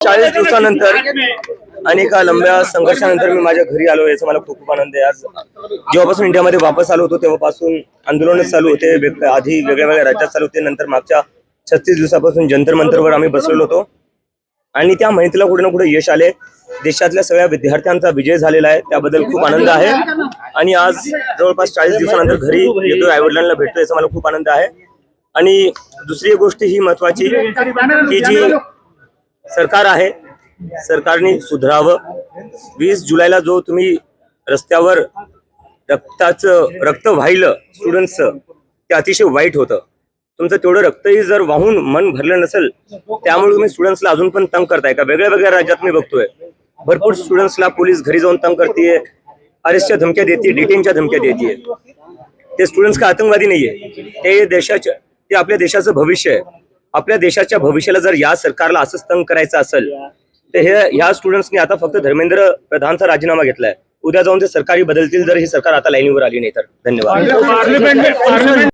40 दिवसानंतर आणि एका लंब्या संघर्षानंतर मी माझ्या घरी आलो, याचा मला खूप खूप आनंद आहे। आज जेव्हापासून इंडियामध्ये वापस आलो होतो तेव्हापासून आंदोलन चालू होते, आधी वेगळ्या वेगळ्या राज्यात चालू होते, नंतर मागच्या 36 दिवसापासून जंतर मंतरवर आम्ही बसलेलो होतो आणि त्या मेहनतीला कुठे ना कुठे यश आले। देशातल्या सगळ्या विद्यार्थ्यांचा विजय झालेला आहे, त्याबद्दल खूप आनंद आहे। आणि आज जवळपास 40 दिवसानंतर घरी येतोय, आईवडिलांना भेटतोय, याचा मला खूप आनंद आहे। आणि दुसरी गोष्ट ही महत्वाची की जी सरकार आहे, सरकारने सुधारावं। 20 जुलैला जो तुम्ही रस्त्यावर रक्त वाहिलं स्टुडंट्सचं, ते अतिशय वाईट होतं। तुमचं तेवढं रक्तही जर वाहून मन भरलं नसेल, त्यामुळे तुम्ही स्टुडंट्सला अजून पण तंग करताय का? वेगळ्या वेगळ्या राज्यात मी बघतोय भरपूर स्टुडंट्सला पोलीस घरी जाऊन तंग करते, अरेस्टच्या धमक्या देते, डिटेनच्या धमक्या देते। ते स्टुडंट्स का आतंकवादी नाहीये, ते आपल्या देशाचं भविष्य आहे। आपल्या देशाच्या भविष्याला जर या सरकारला असंच तंग करायचं असेल तर ह्या स्टुडंट्सनी आता फक्त धर्मेंद्र प्रधानचा राजीनामा घेतलाय, उद्या जाऊन ते सरकारी बदलतील जर ही सरकार आता लाईनीवर आली नाही तर। धन्यवाद।